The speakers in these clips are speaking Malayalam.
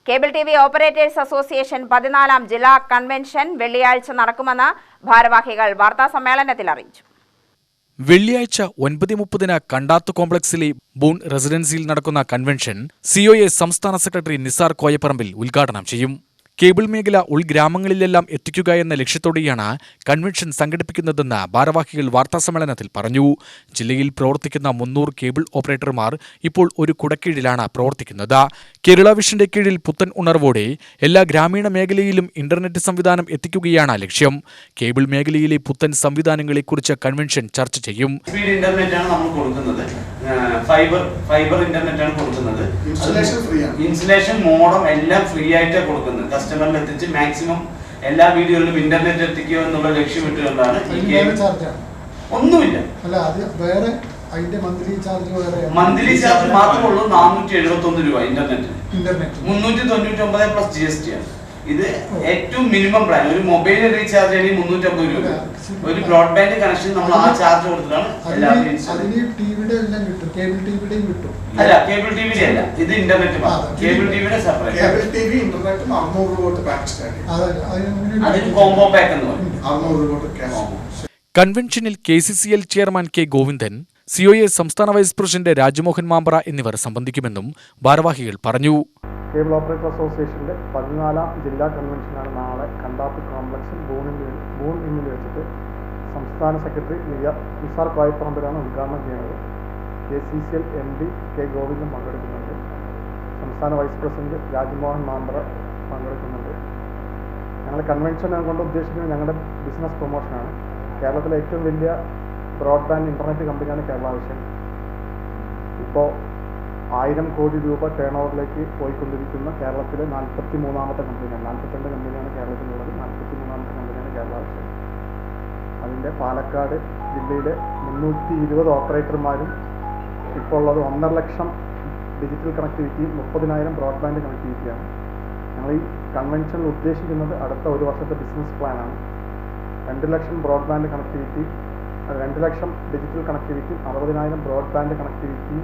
കേബിൾ ടിവി ഓപ്പറേറ്റേഴ്സ് അസോസിയേഷൻ 14ാം ജില്ലാ കൺവെൻഷൻ വെള്ളിയാഴ്ച നടക്കുമെന്ന് ഭാരവാഹികൾ വാർത്താസമ്മേളനത്തിൽ അറിയിച്ചു. വെള്ളിയാഴ്ച 9:30 കണ്ടാത്ത് കോംപ്ലക്സിലെ ബൂൺ റെസിഡൻസിയിൽ നടക്കുന്ന കൺവെൻഷൻ COA സംസ്ഥാന സെക്രട്ടറി നിസാർ കോയപ്പറമ്പിൽ ഉദ്ഘാടനം ചെയ്യും. കേബിൾ മേഖല ഉൾഗ്രാമങ്ങളിലെല്ലാം എത്തിക്കുക എന്ന ലക്ഷ്യത്തോടെയാണ് കൺവെൻഷൻ സംഘടിപ്പിക്കുന്നതെന്ന് ഭാരവാഹികൾ വാർത്താസമ്മേളനത്തിൽ പറഞ്ഞു. ജില്ലയിൽ പ്രവർത്തിക്കുന്ന 300 കേബിൾ ഓപ്പറേറ്റർമാർ ഇപ്പോൾ ഒരു കുടക്കീഴിലാണ് പ്രവർത്തിക്കുന്നത്. കേരള വിഷന്റെ കീഴിൽ പുത്തൻ ഉണർവോടെ എല്ലാ ഗ്രാമീണ മേഖലയിലും ഇന്റർനെറ്റ് സംവിധാനം എത്തിക്കുകയാണ് ലക്ഷ്യം. കേബിൾ മേഖലയിലെ പുത്തൻ സംവിധാനങ്ങളെക്കുറിച്ച് കൺവെൻഷൻ ചർച്ച ചെയ്യും. ഫൈബർ ഇന്റർനെറ്റ് ആണ് കൊടുക്കുന്നത്. ഇൻസ്റ്റലേഷൻ മോഡം എല്ലാം ഫ്രീ ആയിട്ടാണ് കൊടുക്കുന്നത്. കസ്റ്റമറിൽ എത്തിച്ച് മാക്സിമം എല്ലാ വീഡിയോയിലും ഇന്റർനെറ്റ് എത്തിക്കുക എന്നുള്ള ലക്ഷ്യമിട്ടുകൊണ്ടാണ്. ഒന്നുമില്ല, മന്ത്ലി ചാർജ് മാത്രമേ ഉള്ളൂ. 471 രൂപ ഇന്റർനെറ്റ്, 399 പ്ലസ് GST ആണ്. ഇത് ഏറ്റവും മിനിമം പ്ലാൻ. ഒരു മൊബൈൽ റീചാർജ് ചെയ്യണമെങ്കിൽ 350 രൂപ. ഒരു ബ്രോഡ്ബാൻഡ് കണക്ഷൻ നമ്മൾ ആ ചാർജ് കൊടുത്തിട്ടാണ് എല്ലാവരും. അല്ല, കേബിൾ ടിവിയുടെ അല്ല, ഇത് ഇന്റർനെറ്റ് മാത്രം. കേബിൾ ടിവിയുടെ സെപ്പറേറ്റ്, അതിന് കോംബോ പാക്ക് എന്ന് പറയും. കൺവെൻഷനിൽ KCCL chairman K. Govindan, COA സംസ്ഥാന വൈസ് പ്രസിഡന്റ് രാജ്മോഹൻ മാമ്പ്ര എന്നിവർ സംബന്ധിക്കുമെന്നും ഭാരവാഹികൾ പറഞ്ഞു. കേബിൾ ഓപ്പറേറ്റർ അസോസിയേഷൻ്റെ 14ാം ജില്ലാ കൺവെൻഷനാണ് നാളെ കണ്ടാത്ത് കോംപ്ലക്സിൽ ബൂൺ ഇന്നിൽ വെച്ചിട്ട് സംസ്ഥാന സെക്രട്ടറി നിസാർ കോയപ്പറമ്പിലാണ് ഉദ്ഘാടനം ചെയ്യുന്നത്. KCCL MD K. ഗോവിന്ദൻ പങ്കെടുക്കുന്നുണ്ട്. സംസ്ഥാന വൈസ് പ്രസിഡന്റ് രാജ്മോഹൻ മാമ്പ്ര പങ്കെടുക്കുന്നുണ്ട്. ഞങ്ങൾ കൺവെൻഷൻ കൊണ്ട് ഉദ്ദേശിക്കുന്നത് ഞങ്ങളുടെ ബിസിനസ് പ്രൊമോഷനാണ്. കേരളത്തിലെ ഏറ്റവും വലിയ ബ്രോഡ്ബാൻഡ് ഇൻ്റർനെറ്റ് കമ്പനിയാണ് കേരള വിഷൻ. ഇപ്പോൾ 1000 കോടി രൂപ ടേൺ ഓവറിലേക്ക് പോയിക്കൊണ്ടിരിക്കുന്ന കേരളത്തിലെ 43ാമത്തെ കമ്പനിയാണ്. 42 കമ്പനിയാണ് കേരളത്തിലുള്ളത്. 43ാമത്തെ കമ്പനിയാണ് കേരള വിഷൻ. അതിൻ്റെ പാലക്കാട് ജില്ലയിലെ 320 ഓപ്പറേറ്റർമാരും ഇപ്പോൾ ഉള്ളത് 1.5 ലക്ഷം ഡിജിറ്റൽ കണക്ടിവിറ്റിയും 30,000 ബ്രോഡ്ബാൻഡ് കണക്ടിവിറ്റിയാണ്. ഞങ്ങൾ ഈ കൺവെൻഷനിൽ ഉദ്ദേശിക്കുന്നത് അടുത്ത ഒരു വർഷത്തെ ബിസിനസ് പ്ലാനാണ്. 2 lakh broadband connectivity, 2 lakh digital connectivity, 60,000 broadband connectivity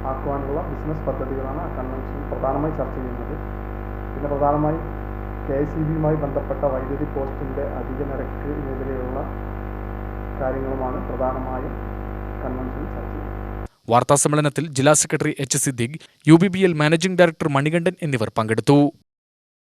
ആക്കുവാനുള്ള ബിസിനസ് പദ്ധതികളാണ് ആ കൺവെൻഷൻ പ്രധാനമായി ചർച്ച ചെയ്യുന്നത്. പിന്നെ പ്രധാനമായും KSEB-യുമായി ബന്ധപ്പെട്ട വൈദ്യുതി പോസ്റ്റിൻ്റെ അധിക നിരക്കിനെതിരെയുള്ള കാര്യങ്ങളുമാണ് പ്രധാനമായും കൺവെൻഷനിൽ ചർച്ച ചെയ്യുന്നത്. വാർത്താസമ്മേളനത്തിൽ ജില്ലാ secretary H. Siddique, UBBL managing director Manikandan എന്നിവർ പങ്കെടുത്തു.